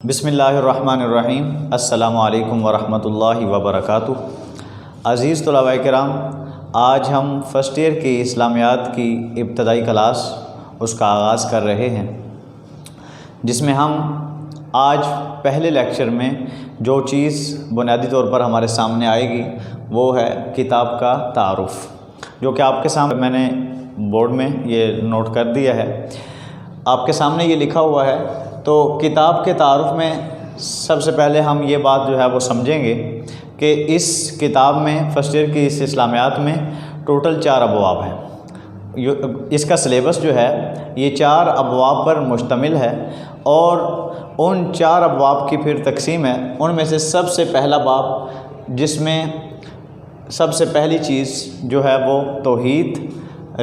بسم اللہ الرحمن الرحیم۔ السلام علیکم ورحمۃ اللہ وبرکاتہ۔ عزیز طلباء کرام، آج ہم فرسٹ ایئر کی اسلامیات کی ابتدائی کلاس اس کا آغاز کر رہے ہیں، جس میں ہم آج پہلے لیکچر میں جو چیز بنیادی طور پر ہمارے سامنے آئے گی وہ ہے کتاب کا تعارف، جو کہ آپ کے سامنے میں نے بورڈ میں یہ نوٹ کر دیا ہے، آپ کے سامنے یہ لکھا ہوا ہے۔ تو کتاب کے تعارف میں سب سے پہلے ہم یہ بات جو ہے وہ سمجھیں گے کہ اس کتاب میں فرسٹ ایئر کی اس اسلامیات میں ٹوٹل 4 ابواب ہیں۔ اس کا سلیبس جو ہے یہ 4 ابواب پر مشتمل ہے، اور ان 4 ابواب کی پھر تقسیم ہے۔ ان میں سے سب سے پہلا باب، جس میں سب سے پہلی چیز جو ہے وہ توحید،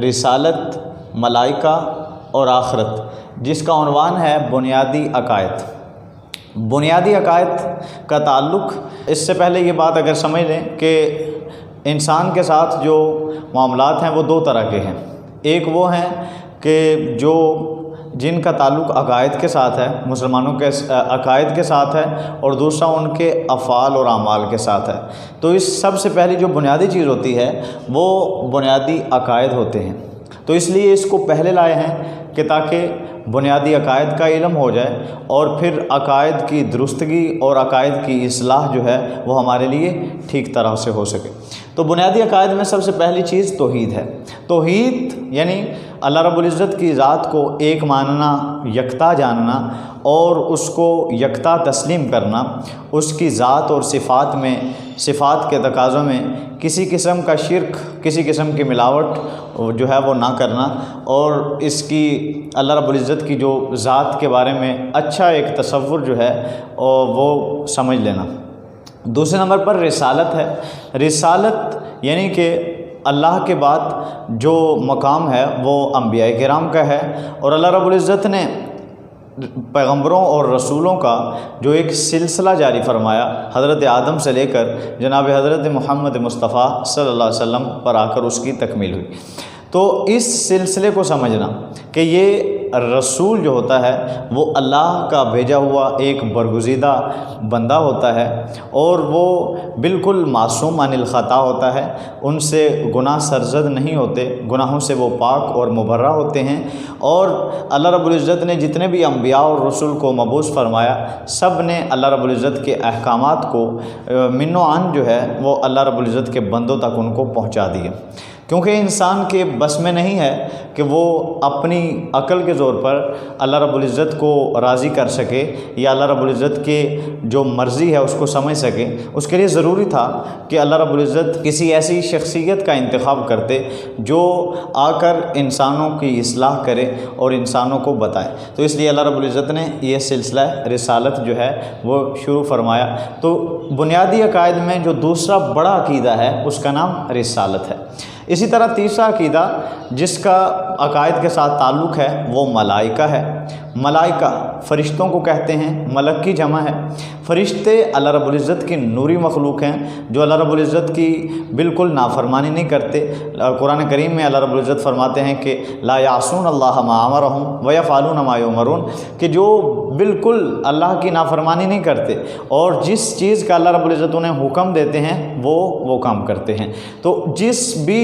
رسالت، ملائکہ اور آخرت، جس کا عنوان ہے بنیادی عقائد۔ بنیادی عقائد کا تعلق، اس سے پہلے یہ بات اگر سمجھ لیں کہ انسان کے ساتھ جو معاملات ہیں وہ 2 طرح کے ہیں۔ ایک وہ ہیں کہ جن کا تعلق عقائد کے ساتھ ہے، مسلمانوں کے عقائد کے ساتھ ہے، اور دوسرا ان کے افعال اور اعمال کے ساتھ ہے۔ تو اس سب سے پہلی جو بنیادی چیز ہوتی ہے وہ بنیادی عقائد ہوتے ہیں۔ تو اس لیے اس کو پہلے لائے ہیں کہ تاکہ بنیادی عقائد کا علم ہو جائے، اور پھر عقائد کی درستگی اور عقائد کی اصلاح جو ہے وہ ہمارے لیے ٹھیک طرح سے ہو سکے۔ تو بنیادی عقائد میں سب سے پہلی چیز توحید ہے۔ توحید یعنی اللہ رب العزت کی ذات کو ایک ماننا، یکتا جاننا، اور اس کو یکتا تسلیم کرنا، اس کی ذات اور صفات کے تقاضوں میں کسی قسم کا شرک، کسی قسم کی ملاوٹ جو ہے وہ نہ کرنا، اور اس کی اللہ رب العزت کی جو ذات کے بارے میں اچھا ایک تصور جو ہے وہ سمجھ لینا۔ دوسرے نمبر پر رسالت ہے۔ رسالت یعنی کہ اللہ کے بعد جو مقام ہے وہ انبیاء کرام کا ہے، اور اللہ رب العزت نے پیغمبروں اور رسولوں کا جو ایک سلسلہ جاری فرمایا، حضرت آدم سے لے کر جناب حضرت محمد مصطفیٰ صلی اللہ علیہ وسلم پر آ کر اس کی تکمیل ہوئی۔ تو اس سلسلے کو سمجھنا کہ یہ رسول جو ہوتا ہے وہ اللہ کا بھیجا ہوا ایک برگزیدہ بندہ ہوتا ہے، اور وہ بالکل معصوم عن الخطا ہوتا ہے، ان سے گناہ سرزد نہیں ہوتے، گناہوں سے وہ پاک اور مبرہ ہوتے ہیں، اور اللہ رب العزت نے جتنے بھی انبیاء اور رسول کو مبعوث فرمایا، سب نے اللہ رب العزت کے احکامات کو من و عن جو ہے وہ اللہ رب العزت کے بندوں تک ان کو پہنچا دیے، کیونکہ انسان کے بس میں نہیں ہے کہ وہ اپنی عقل کے زور پر اللہ رب العزت کو راضی کر سکے، یا اللہ رب العزت کے جو مرضی ہے اس کو سمجھ سکے۔ اس کے لیے ضروری تھا کہ اللہ رب العزت کسی ایسی شخصیت کا انتخاب کرتے جو آ کر انسانوں کی اصلاح کرے اور انسانوں کو بتائے۔ تو اس لیے اللہ رب العزت نے یہ سلسلہ رسالت جو ہے وہ شروع فرمایا۔ تو بنیادی عقائد میں جو دوسرا بڑا عقیدہ ہے اس کا نام رسالت ہے۔ اسی طرح تیسرا عقیدہ جس کا عقائد کے ساتھ تعلق ہے وہ ملائکہ ہے۔ ملائکہ فرشتوں کو کہتے ہیں، ملک کی جمع ہے۔ فرشتے اللہ رب العزت کی نوری مخلوق ہیں جو اللہ رب العزت کی بالکل نافرمانی نہیں کرتے۔ قرآن کریم میں اللہ رب العزت فرماتے ہیں کہ لا یعصون اللہ ما امرهم ویفعلون ما یؤمرون، کہ جو بالکل اللہ کی نافرمانی نہیں کرتے، اور جس چیز کا اللہ رب العزت انہیں حکم دیتے ہیں وہ کام کرتے ہیں۔ تو جس بھی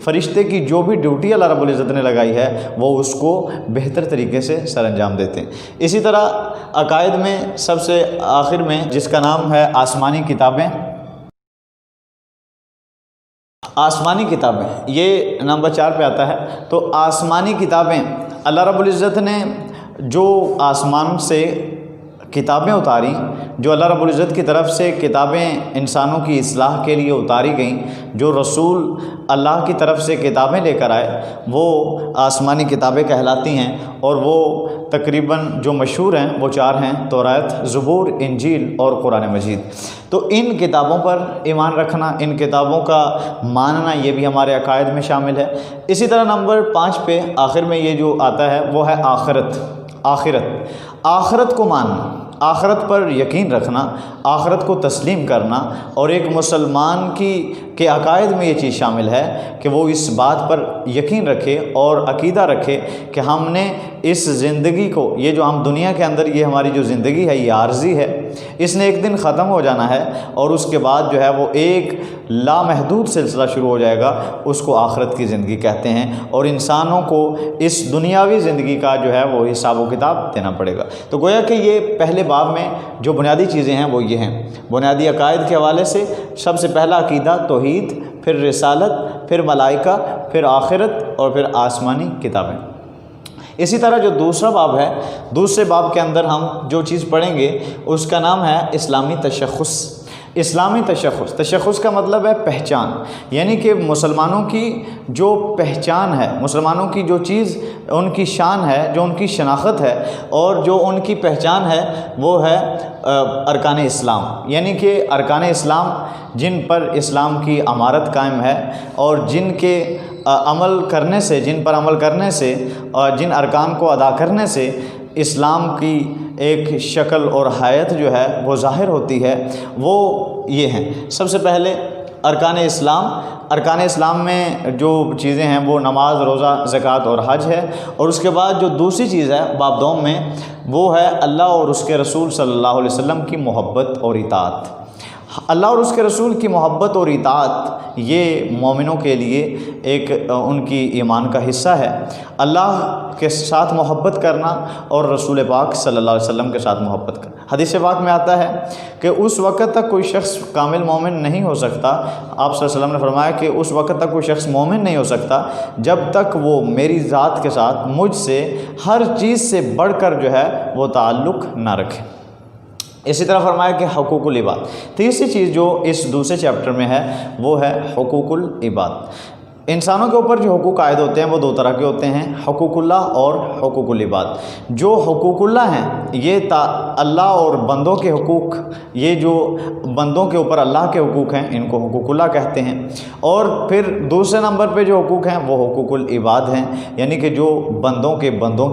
فرشتے کی جو بھی ڈیوٹی اللہ رب العزت نے لگائی ہے وہ اس کو بہتر طریقے سے سر انجام دیتے ہیں۔ اسی طرح عقائد میں سب سے آخر میں جس کا نام ہے آسمانی کتابیں۔ آسمانی کتابیں یہ نمبر 4 پہ آتا ہے۔ تو آسمانی کتابیں، اللہ رب العزت نے جو آسمان سے کتابیں اتاری، جو اللہ رب العزت کی طرف سے کتابیں انسانوں کی اصلاح کے لیے اتاری گئیں، جو رسول اللہ کی طرف سے کتابیں لے کر آئے، وہ آسمانی کتابیں کہلاتی ہیں، اور وہ تقریباً جو مشہور ہیں وہ 4 ہیں: توراۃ، زبور، انجیل اور قرآن مجید۔ تو ان کتابوں پر ایمان رکھنا، ان کتابوں کا ماننا، یہ بھی ہمارے عقائد میں شامل ہے۔ اسی طرح نمبر 5 پہ آخر میں یہ جو آتا ہے وہ ہے آخرت۔ آخرت کو ماننا، آخرت پر یقین رکھنا، آخرت کو تسلیم کرنا، اور ایک مسلمان کے عقائد میں یہ چیز شامل ہے کہ وہ اس بات پر یقین رکھے اور عقیدہ رکھے کہ ہم نے اس زندگی کو، یہ جو ہم دنیا کے اندر یہ ہماری جو زندگی ہے یہ عارضی ہے، اس نے ایک دن ختم ہو جانا ہے، اور اس کے بعد جو ہے وہ ایک لامحدود سلسلہ شروع ہو جائے گا، اس کو آخرت کی زندگی کہتے ہیں، اور انسانوں کو اس دنیاوی زندگی کا جو ہے وہ حساب و کتاب دینا پڑے گا۔ تو گویا کہ یہ پہلے باب میں جو بنیادی چیزیں ہیں وہ یہ ہیں۔ بنیادی عقائد کے حوالے سے سب سے پہلا عقیدہ توحید، پھر رسالت، پھر ملائکہ، پھر آخرت، اور پھر آسمانی کتابیں۔ اسی طرح جو دوسرا باب ہے، دوسرے باب کے اندر ہم جو چیز پڑھیں گے اس کا نام ہے اسلامی تشخص۔ اسلامی تشخص کا مطلب ہے پہچان، یعنی کہ مسلمانوں کی جو پہچان ہے، مسلمانوں کی جو چیز ان کی شان ہے، جو ان کی شناخت ہے، اور جو ان کی پہچان ہے وہ ہے ارکان اسلام، یعنی کہ ارکان اسلام جن پر اسلام کی امارت قائم ہے، اور جن کے عمل کرنے سے، جن پر عمل کرنے سے اور جن ارکان کو ادا کرنے سے اسلام کی ایک شکل اور حیت جو ہے وہ ظاہر ہوتی ہے، وہ یہ ہیں۔ سب سے پہلے ارکان اسلام میں جو چیزیں ہیں وہ نماز، روزہ، زکوٰۃ اور حج ہے، اور اس کے بعد جو دوسری چیز ہے باب دوم میں وہ ہے اللہ اور اس کے رسول صلی اللہ علیہ وسلم کی محبت اور اطاعت۔ اللہ اور اس کے رسول کی محبت اور اطاعت یہ مومنوں کے لیے ایک ان کی ایمان کا حصہ ہے۔ اللہ کے ساتھ محبت کرنا اور رسول پاک صلی اللہ علیہ وسلم کے ساتھ محبت کرنا۔ حدیث پاک میں آتا ہے کہ اس وقت تک کوئی شخص کامل مومن نہیں ہو سکتا، آپ صلی اللہ علیہ وسلم نے فرمایا کہ اس وقت تک کوئی شخص مومن نہیں ہو سکتا جب تک وہ میری ذات کے ساتھ مجھ سے ہر چیز سے بڑھ کر جو ہے وہ تعلق نہ رکھے۔ اسی طرح فرمایا کہ حقوق العباد۔ تیسری چیز جو اس دوسرے چیپٹر میں ہے وہ ہے حقوق العباد۔ انسانوں کے اوپر جو حقوق عائد ہوتے ہیں وہ دو طرح کے ہوتے ہیں، حقوق اللہ اور حقوق العباد۔ جو حقوق اللہ ہیں یہ اللہ اور بندوں کے حقوق، یہ جو بندوں کے اوپر اللہ کے حقوق ہیں ان کو حقوق اللہ کہتے ہیں، اور پھر دوسرے نمبر پہ جو حقوق ہیں وہ حقوق العباد ہیں، یعنی کہ جو بندوں کے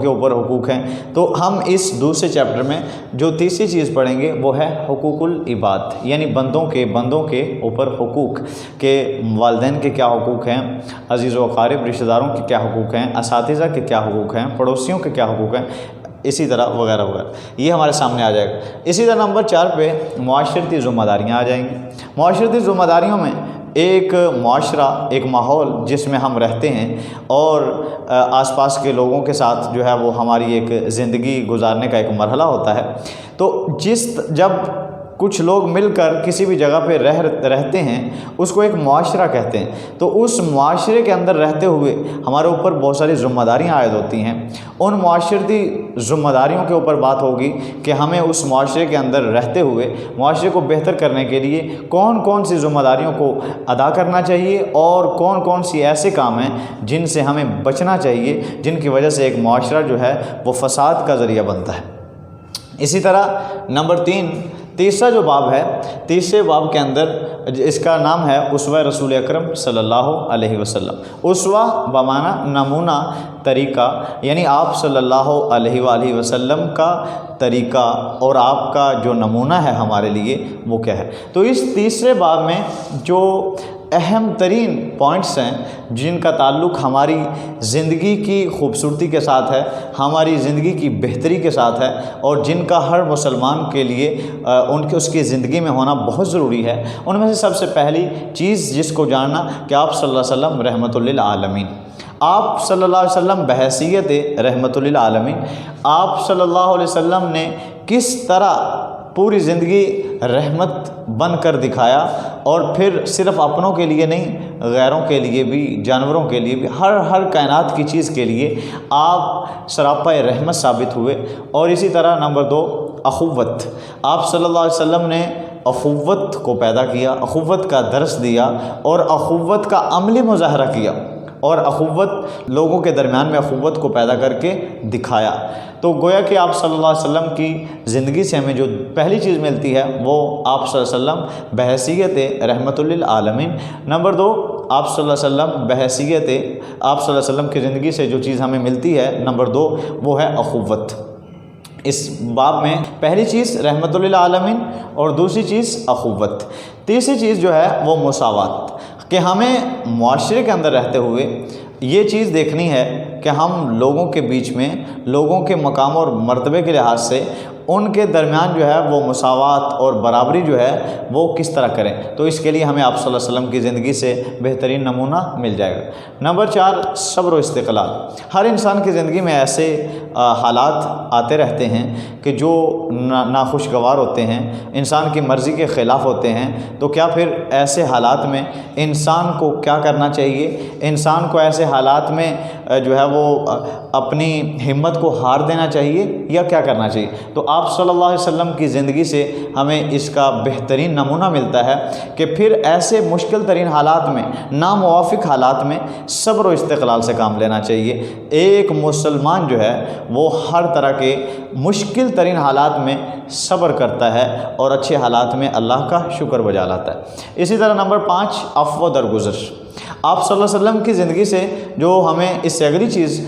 اوپر حقوق ہیں۔ تو ہم اس دوسرے چیپٹر میں جو تیسری چیز پڑھیں گے وہ ہے حقوق العباد، یعنی بندوں کے اوپر حقوق، کہ والدین کے کیا حقوق ہیں، عزیز و اقارب رشتہ داروں کے کیا حقوق ہیں، اساتذہ کے کیا حقوق ہیں، پڑوسیوں کے کیا حقوق ہیں، اسی طرح وغیرہ وغیرہ، یہ ہمارے سامنے آ جائے گا۔ اسی طرح نمبر 4 پہ معاشرتی ذمہ داریاں آ جائیں گی۔ معاشرتی ذمہ داریوں میں ایک معاشرہ، ایک ماحول جس میں ہم رہتے ہیں اور آس پاس کے لوگوں کے ساتھ جو ہے وہ ہماری ایک زندگی گزارنے کا ایک مرحلہ ہوتا ہے۔ تو جب کچھ لوگ مل کر کسی بھی جگہ پہ رہتے ہیں اس کو ایک معاشرہ کہتے ہیں۔ تو اس معاشرے کے اندر رہتے ہوئے ہمارے اوپر بہت ساری ذمہ داریاں عائد ہوتی ہیں۔ ان معاشرتی ذمہ داریوں کے اوپر بات ہوگی کہ ہمیں اس معاشرے کے اندر رہتے ہوئے معاشرے کو بہتر کرنے کے لیے کون کون سی ذمہ داریوں کو ادا کرنا چاہیے، اور کون کون سی ایسے کام ہیں جن سے ہمیں بچنا چاہیے، جن کی وجہ سے ایک معاشرہ جو ہے وہ فساد کا ذریعہ بنتا ہے۔ اسی طرح نمبر 3، تیسرا جو باب ہے، تیسرے باب کے اندر اس کا نام ہے اسوہ رسول اکرم صلی اللہ علیہ وسلم۔ اسوہ بمعنی نمونہ، طریقہ، یعنی آپ صلی اللہ علیہ وآلہ وسلم کا طریقہ اور آپ کا جو نمونہ ہے ہمارے لیے وہ کیا ہے۔ تو اس تیسرے باب میں جو اہم ترین پوائنٹس ہیں جن کا تعلق ہماری زندگی کی خوبصورتی کے ساتھ ہے، ہماری زندگی کی بہتری کے ساتھ ہے، اور جن کا ہر مسلمان کے لیے اس کی زندگی میں ہونا بہت ضروری ہے، ان میں سے سب سے پہلی چیز جس کو جاننا کہ آپ صلی اللہ علیہ وسلم رحمۃ للعالمین، آپ صلی اللہ علیہ وسلم بحیثیت رحمۃ للعالمین، آپ صلی اللہ علیہ وسلم نے کس طرح پوری زندگی رحمت بن کر دکھایا، اور پھر صرف اپنوں کے لیے نہیں، غیروں کے لیے بھی، جانوروں کے لیے بھی، ہر کائنات کی چیز کے لیے آپ سراپا رحمت ثابت ہوئے۔ اور اسی طرح نمبر 2، اخوت، آپ صلی اللہ علیہ وسلم نے اخوت کو پیدا کیا، اخوت کا درس دیا، اور اخوت کا عملی مظاہرہ کیا، اور اخوت لوگوں کے درمیان میں اخوت کو پیدا کر کے دکھایا۔ تو گویا کہ آپ صلی اللہ علیہ وسلم کی زندگی سے ہمیں جو پہلی چیز ملتی ہے وہ آپ صلی اللہ علیہ وسلم بحیثیت رحمۃ للعالمین۔ نمبر 2، آپ صلی اللہ علیہ وسلم بحیثیت، آپ صلی اللہ علیہ وسلم کی زندگی سے جو چیز ہمیں ملتی ہے نمبر 2 وہ ہے اخوت۔ اس باب میں پہلی چیز رحمت للعالمین اور دوسری چیز اخوت، تیسری چیز جو ہے وہ مساوات، کہ ہمیں معاشرے کے اندر رہتے ہوئے یہ چیز دیکھنی ہے کہ ہم لوگوں کے بیچ میں لوگوں کے مقام اور مرتبے کے لحاظ سے ان کے درمیان جو ہے وہ مساوات اور برابری جو ہے وہ کس طرح کریں۔ تو اس کے لیے ہمیں آپ صلی اللہ علیہ وسلم کی زندگی سے بہترین نمونہ مل جائے گا۔ نمبر 4 صبر و استقلال۔ ہر انسان کی زندگی میں ایسے حالات آتے رہتے ہیں کہ جو ناخوشگوار ہوتے ہیں، انسان کی مرضی کے خلاف ہوتے ہیں، تو کیا پھر ایسے حالات میں انسان کو کیا کرنا چاہیے؟ انسان کو ایسے حالات میں جو ہے وہ اپنی ہمت کو ہار دینا چاہیے یا کیا کرنا چاہیے؟ تو آپ صلی اللہ علیہ وسلم کی زندگی سے ہمیں اس کا بہترین نمونہ ملتا ہے کہ پھر ایسے مشکل ترین حالات میں، ناموافق حالات میں صبر و استقلال سے کام لینا چاہیے۔ ایک مسلمان جو ہے وہ ہر طرح کے مشکل ترین حالات میں صبر کرتا ہے اور اچھے حالات میں اللہ کا شکر بجا لاتا ہے۔ اسی طرح نمبر 5 عفو و درگزر۔ آپ صلی اللہ علیہ وسلم کی زندگی سے جو ہمیں اس سے اگلی چیز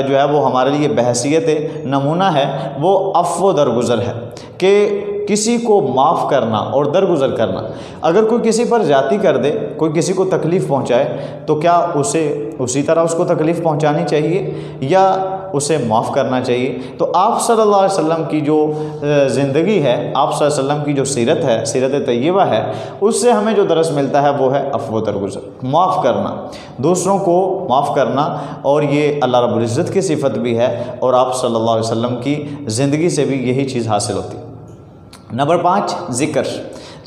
جو ہے وہ ہمارے لیے بحیثیت نمونہ ہے، وہ عفو و درگزر ہے، کہ کسی کو معاف کرنا اور درگزر کرنا۔ اگر کوئی کسی پر زیادتی کر دے، کوئی کسی کو تکلیف پہنچائے، تو کیا اسے اسی طرح اس کو تکلیف پہنچانی چاہیے یا اسے معاف کرنا چاہیے؟ تو آپ صلی اللہ علیہ وسلم کی جو زندگی ہے، آپ صلی اللہ علیہ وسلم کی جو سیرت ہے، سیرت طیبہ ہے، اس سے ہمیں جو درس ملتا ہے وہ ہے عفو و درگزر، معاف کرنا، دوسروں کو معاف کرنا، اور یہ اللہ رب العزت کی صفت بھی ہے اور آپ صلی اللہ علیہ وسلم کی زندگی سے بھی یہی چیز حاصل ہوتی ہے۔ نمبر 5 ذکر۔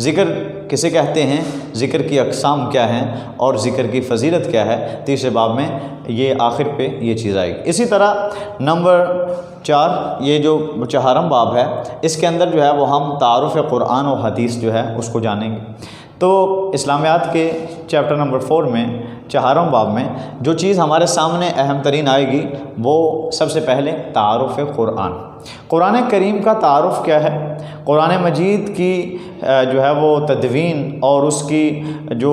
ذکر کسے کہتے ہیں، ذکر کی اقسام کیا ہیں اور ذکر کی فضیلت کیا ہے، تیسرے باب میں یہ آخر پہ یہ چیز آئے گی۔ اسی طرح نمبر 4 یہ جو 4واں باب ہے، اس کے اندر جو ہے وہ ہم تعارف قرآن و حدیث جو ہے اس کو جانیں گے۔ تو اسلامیات کے چیپٹر نمبر 4 میں 4واں باب میں جو چیز ہمارے سامنے اہم ترین آئے گی وہ سب سے پہلے تعارف قرآن۔ قرآن کریم کا تعارف کیا ہے، قرآن مجید کی جو ہے وہ تدوین اور اس کی جو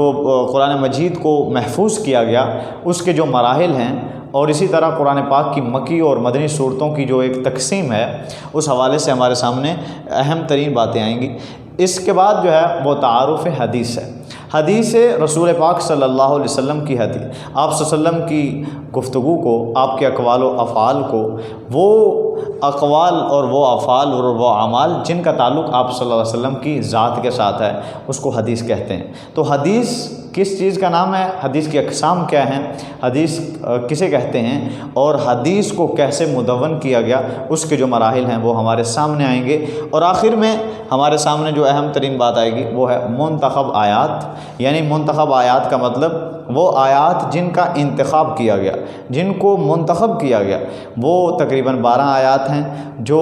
قرآن مجید کو محفوظ کیا گیا اس کے جو مراحل ہیں، اور اسی طرح قرآن پاک کی مکی اور مدنی صورتوں کی جو ایک تقسیم ہے، اس حوالے سے ہمارے سامنے اہم ترین باتیں آئیں گی۔ اس کے بعد جو ہے وہ تعارف حدیث ہے۔ حدیث رسول پاک صلی اللہ علیہ وسلم کی حدیث، آپ صلی اللہ علیہ وسلم کی گفتگو کو، آپ کے اقوال و افعال کو، وہ اقوال اور وہ افعال اور وہ اعمال جن کا تعلق آپ صلی اللہ علیہ وسلم کی ذات کے ساتھ ہے، اس کو حدیث کہتے ہیں۔ تو حدیث کس چیز کا نام ہے، حدیث کی اقسام کیا ہیں، حدیث کسے کہتے ہیں، اور حدیث کو کیسے مدون کیا گیا، اس کے جو مراحل ہیں وہ ہمارے سامنے آئیں گے۔ اور آخر میں ہمارے سامنے جو اہم ترین بات آئے گی وہ ہے منتخب آیات، یعنی منتخب آیات کا مطلب وہ آیات جن کا انتخاب کیا گیا، جن کو منتخب کیا گیا، وہ تقریباً 12 آیات ہیں جو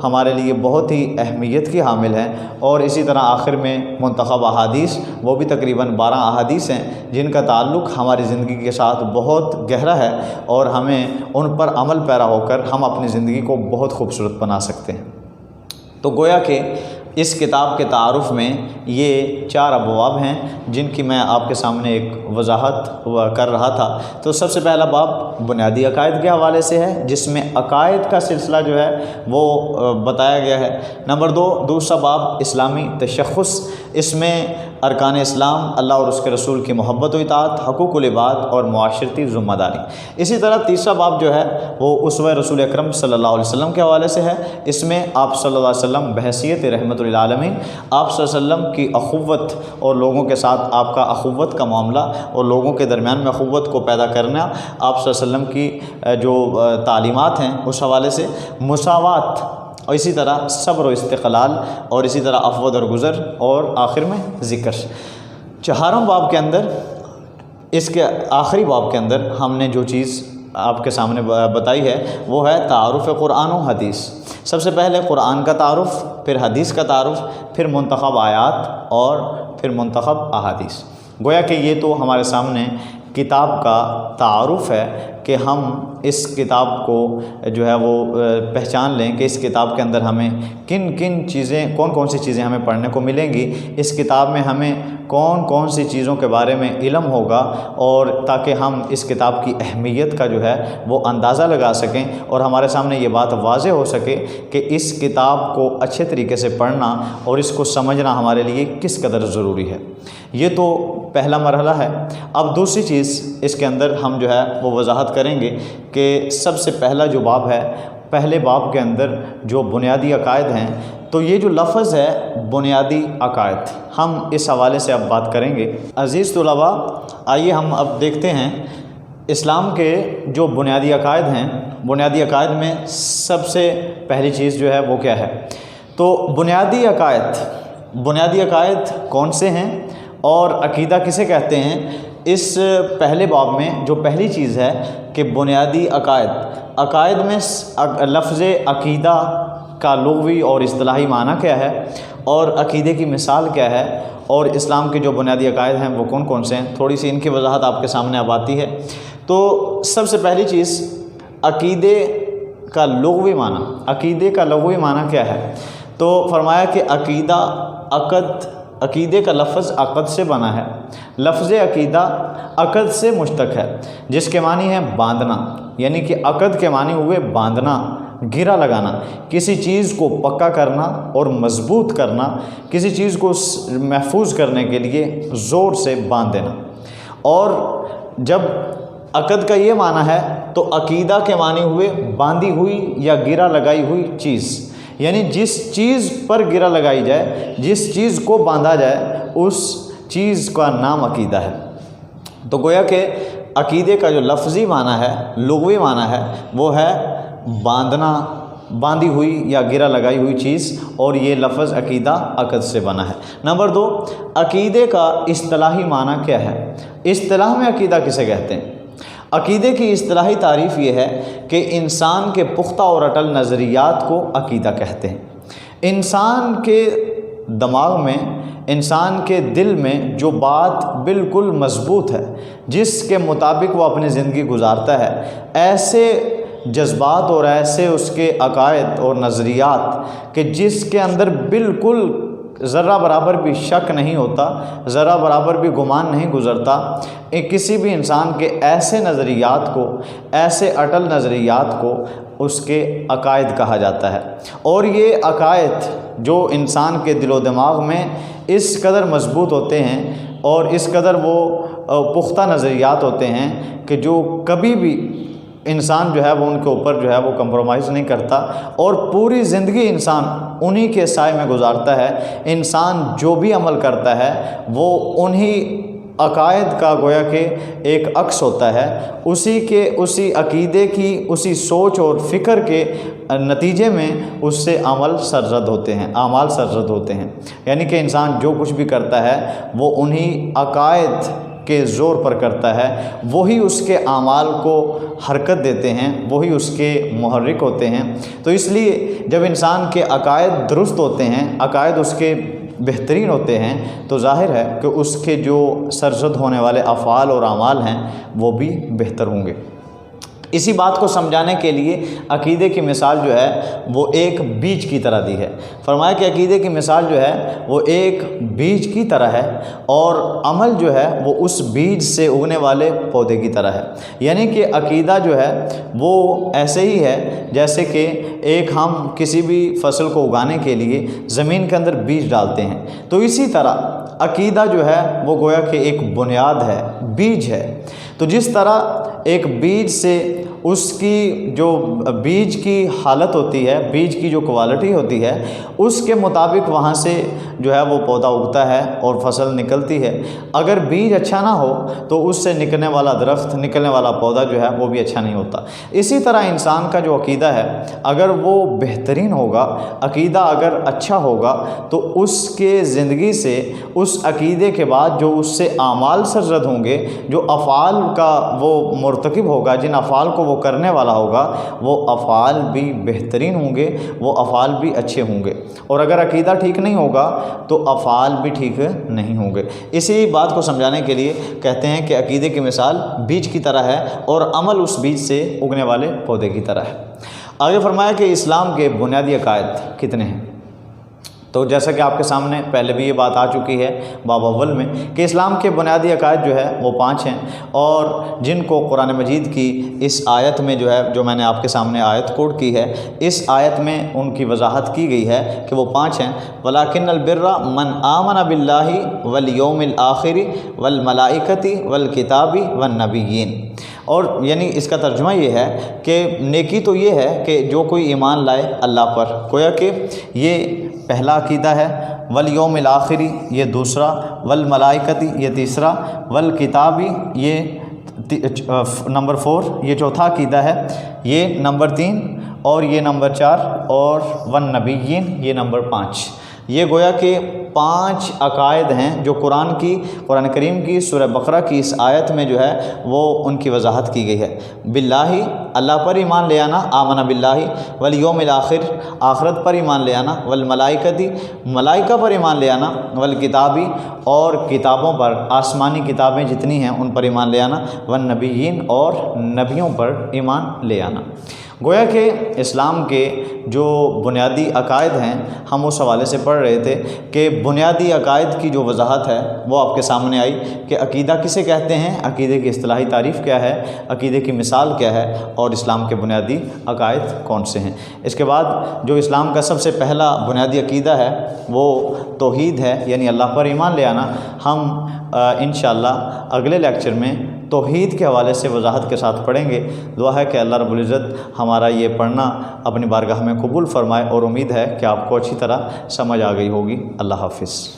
ہمارے لیے بہت ہی اہمیت کی حامل ہیں۔ اور اسی طرح آخر میں منتخب احادیث، وہ بھی تقریباً 12 احادیث ہیں جن کا تعلق ہماری زندگی کے ساتھ بہت گہرا ہے، اور ہمیں ان پر عمل پیرا ہو کر ہم اپنی زندگی کو بہت خوبصورت بنا سکتے ہیں۔ تو گویا کہ اس کتاب کے تعارف میں یہ 4 ابواب ہیں جن کی میں آپ کے سامنے ایک وضاحت کر رہا تھا۔ تو سب سے پہلا باب بنیادی عقائد کے حوالے سے ہے، جس میں عقائد کا سلسلہ جو ہے وہ بتایا گیا ہے۔ نمبر 2 دوسرا باب اسلامی تشخص، اس میں ارکان اسلام، اللہ اور اس کے رسول کی محبت و اطاعت، حقوق العباد اور معاشرتی ذمہ داری۔ اسی طرح تیسرا باب جو ہے وہ اسوہ رسول اکرم صلی اللہ علیہ وسلم کے حوالے سے ہے، اس میں آپ صلی اللہ علیہ وسلم بحیثیت رحمت للعالمین، آپ صلی اللہ علیہ وسلم کی اخوت اور لوگوں کے ساتھ آپ کا اخوت کا معاملہ اور لوگوں کے درمیان میں اخوت کو پیدا کرنا، آپ صلی اللہ علیہ وسلم کی جو تعلیمات ہیں اس حوالے سے، مساوات، اور اسی طرح صبر و استقلال، اور اسی طرح عفو و درگزر، اور آخر میں ذکر۔ 4واں باب کے اندر، اس کے آخری باب کے اندر ہم نے جو چیز آپ کے سامنے بتائی ہے وہ ہے تعارف قرآن و حدیث۔ سب سے پہلے قرآن کا تعارف، پھر حدیث کا تعارف، پھر منتخب آیات اور پھر منتخب احادیث۔ گویا کہ یہ تو ہمارے سامنے کتاب کا تعارف ہے کہ ہم اس کتاب کو جو ہے وہ پہچان لیں کہ اس کتاب کے اندر ہمیں کن کن چیزیں، کون کون سی چیزیں ہمیں پڑھنے کو ملیں گی، اس کتاب میں ہمیں کون کون سی چیزوں کے بارے میں علم ہوگا، اور تاکہ ہم اس کتاب کی اہمیت کا جو ہے وہ اندازہ لگا سکیں اور ہمارے سامنے یہ بات واضح ہو سکے کہ اس کتاب کو اچھے طریقے سے پڑھنا اور اس کو سمجھنا ہمارے لیے کس قدر ضروری ہے۔ یہ تو پہلا مرحلہ ہے۔ اب دوسری چیز اس کے اندر ہم جو ہے وہ وضاحت کریں گے کہ سب سے پہلا جو باب ہے، پہلے باب کے اندر جو بنیادی عقائد ہیں، تو یہ جو لفظ ہے بنیادی عقائد، ہم اس حوالے سے اب بات کریں گے۔ عزیز طلباء، آئیے ہم اب دیکھتے ہیں اسلام کے جو بنیادی عقائد ہیں، بنیادی عقائد میں سب سے پہلی چیز جو ہے وہ کیا ہے۔ تو بنیادی عقائد کون سے ہیں اور عقیدہ کسے کہتے ہیں، اس پہلے باب میں جو پہلی چیز ہے کہ بنیادی عقائد میں لفظ عقیدہ کا لغوی اور اصطلاحی معنی کیا ہے، اور عقیدے کی مثال کیا ہے، اور اسلام کے جو بنیادی عقائد ہیں وہ کون کون سے ہیں، تھوڑی سی ان کی وضاحت آپ کے سامنے اب آتی ہے۔ تو سب سے پہلی چیز عقیدے کا لغوی معنی کیا ہے۔ تو فرمایا کہ عقیدے کا لفظ عقد سے بنا ہے، لفظ عقیدہ عقد سے مشتق ہے، جس کے معنی ہے باندھنا، یعنی کہ عقد کے معنی ہوئے باندھنا، گرا لگانا، کسی چیز کو پکا کرنا اور مضبوط کرنا، کسی چیز کو محفوظ کرنے کے لیے زور سے باندھ دینا۔ اور جب عقد کا یہ معنی ہے تو عقیدہ کے معنی ہوئے باندھی ہوئی یا گرا لگائی ہوئی چیز، یعنی جس چیز پر گرا لگائی جائے، جس چیز کو باندھا جائے، اس چیز کا نام عقیدہ ہے۔ تو گویا کہ عقیدے کا جو لفظی معنی ہے، لغوی معنی ہے، وہ ہے باندھنا، باندھی ہوئی یا گرا لگائی ہوئی چیز، اور یہ لفظ عقیدہ عقد سے بنا ہے۔ نمبر 2، عقیدے کا اصطلاحی معنی کیا ہے۔ اصطلاح میں عقیدہ کسے کہتے ہیں؟ عقیدے کی اصطلاحی تعریف یہ ہے کہ انسان کے پختہ اور اٹل نظریات کو عقیدہ کہتے ہیں۔ انسان کے دماغ میں، انسان کے دل میں جو بات بالکل مضبوط ہے، جس کے مطابق وہ اپنی زندگی گزارتا ہے، ایسے جذبات اور ایسے اس کے عقائد اور نظریات کہ جس کے اندر بالکل ذرہ برابر بھی شک نہیں ہوتا، ذرہ برابر بھی گمان نہیں گزرتا، کسی بھی انسان کے ایسے نظریات کو، ایسے اٹل نظریات کو اس کے عقائد کہا جاتا ہے۔ اور یہ عقائد جو انسان کے دل و دماغ میں اس قدر مضبوط ہوتے ہیں اور اس قدر وہ پختہ نظریات ہوتے ہیں کہ جو کبھی بھی انسان جو ہے وہ ان کے اوپر جو ہے وہ کمپرومائز نہیں کرتا، اور پوری زندگی انسان انہی کے سائے میں گزارتا ہے۔ انسان جو بھی عمل کرتا ہے وہ انہی عقائد کا گویا کہ ایک عکس ہوتا ہے، اسی عقیدے کی، اسی سوچ اور فکر کے نتیجے میں اس سے اعمال سرزد ہوتے ہیں۔ یعنی کہ انسان جو کچھ بھی کرتا ہے وہ انہی عقائد کے زور پر کرتا ہے، وہی اس کے اعمال کو حرکت دیتے ہیں، وہی اس کے محرک ہوتے ہیں۔ تو اس لیے جب انسان کے عقائد درست ہوتے ہیں، عقائد اس کے بہترین ہوتے ہیں، تو ظاہر ہے کہ اس کے جو سرزد ہونے والے افعال اور اعمال ہیں وہ بھی بہتر ہوں گے۔ اسی بات کو سمجھانے کے لیے عقیدے کی مثال جو ہے وہ ایک بیج کی طرح دی ہے۔ فرمایا کہ عقیدے کی مثال جو ہے وہ ایک بیج کی طرح ہے، اور عمل جو ہے وہ اس بیج سے اگنے والے پودے کی طرح ہے۔ یعنی کہ عقیدہ جو ہے وہ ایسے ہی ہے جیسے کہ ہم کسی بھی فصل کو اگانے کے لیے زمین کے اندر بیج ڈالتے ہیں، تو اسی طرح عقیدہ جو ہے وہ گویا کہ ایک بنیاد ہے، بیج ہے۔ تو جس طرح ایک بیج سے اس کی جو بیج کی حالت ہوتی ہے، بیج کی جو کوالٹی ہوتی ہے، اس کے مطابق وہاں سے جو ہے وہ پودا اگتا ہے اور فصل نکلتی ہے۔ اگر بیج اچھا نہ ہو تو اس سے نکلنے والا درخت، نکلنے والا پودا جو ہے وہ بھی اچھا نہیں ہوتا۔ اسی طرح انسان کا جو عقیدہ ہے اگر وہ بہترین ہوگا، عقیدہ اگر اچھا ہوگا، تو اس کے زندگی سے، اس عقیدے کے بعد جو اس سے اعمال سرزد ہوں گے، جو افعال کا وہ مرتکب ہوگا، جن افعال کو وہ کرنے والا ہوگا وہ افعال بھی بہترین ہوں گے، وہ افعال بھی اچھے ہوں گے، اور اگر عقیدہ ٹھیک نہیں ہوگا تو افعال بھی ٹھیک نہیں ہوں گے۔ اسی بات کو سمجھانے کے لیے کہتے ہیں کہ عقیدے کی مثال بیج کی طرح ہے اور عمل اس بیج سے اگنے والے پودے کی طرح ہے۔ آگے فرمایا کہ اسلام کے بنیادی عقائد کتنے ہیں؟ تو جیسا کہ آپ کے سامنے پہلے بھی یہ بات آ چکی ہے باب اول میں کہ اسلام کے بنیادی عقائد جو ہے وہ 5 ہیں، اور جن کو قرآن مجید کی اس آیت میں جو ہے، جو میں نے آپ کے سامنے آیت کوٹ کی ہے، اس آیت میں ان کی وضاحت کی گئی ہے کہ وہ 5 ہیں۔ وَلَٰكِنَّ الْبِرَّ مَنْ آمَنَ بِاللَّهِ وَالْيَوْمِ الْآخِرِ وَالْمَلَائِكَةِ وَالْكِتَابِ وَالنَّبِيِّينَ، اور یعنی اس کا ترجمہ یہ ہے کہ نیکی تو یہ ہے کہ جو کوئی ایمان لائے اللہ پر، گویا کہ یہ پہلا عقیدہ ہے، والیوم الآخری یہ دوسرا، والملائکتی یہ تیسرا، والکتابی یہ نمبر 4 یہ چوتھا عقیدہ ہے، یہ نمبر 3، اور یہ نمبر 4، اور والنبیین یہ نمبر 5۔ یہ گویا کہ 5 عقائد ہیں جو قرآن کریم کی سورہ بقرہ کی اس آیت میں جو ہے وہ ان کی وضاحت کی گئی ہے۔ باللہ اللہ پر ایمان لے آنا، آمن باللہ، والیوم الآخر آخرت پر ایمان لے آنا، والملائکتی ملائکہ پر ایمان لے آنا، والکتابی اور کتابوں پر، آسمانی کتابیں جتنی ہیں ان پر ایمان لے آنا، والنبیین اور نبیوں پر ایمان لے آنا۔ گویا کہ اسلام کے جو بنیادی عقائد ہیں ہم اس حوالے سے پڑھ رہے تھے کہ بنیادی عقائد کی جو وضاحت ہے وہ آپ کے سامنے آئی کہ عقیدہ کسے کہتے ہیں، عقیدے کی اصطلاحی تعریف کیا ہے، عقیدے کی مثال کیا ہے، اور اسلام کے بنیادی عقائد کون سے ہیں۔ اس کے بعد جو اسلام کا سب سے پہلا بنیادی عقیدہ ہے وہ توحید ہے، یعنی اللہ پر ایمان لے آنا۔ ہم انشاءاللہ اگلے لیکچر میں توحید کے حوالے سے وضاحت کے ساتھ پڑھیں گے۔ دعا ہے کہ اللہ رب العزت ہمارا یہ پڑھنا اپنی بارگاہ میں قبول فرمائے، اور امید ہے کہ آپ کو اچھی طرح سمجھ آ گئی ہوگی۔ اللہ حافظ۔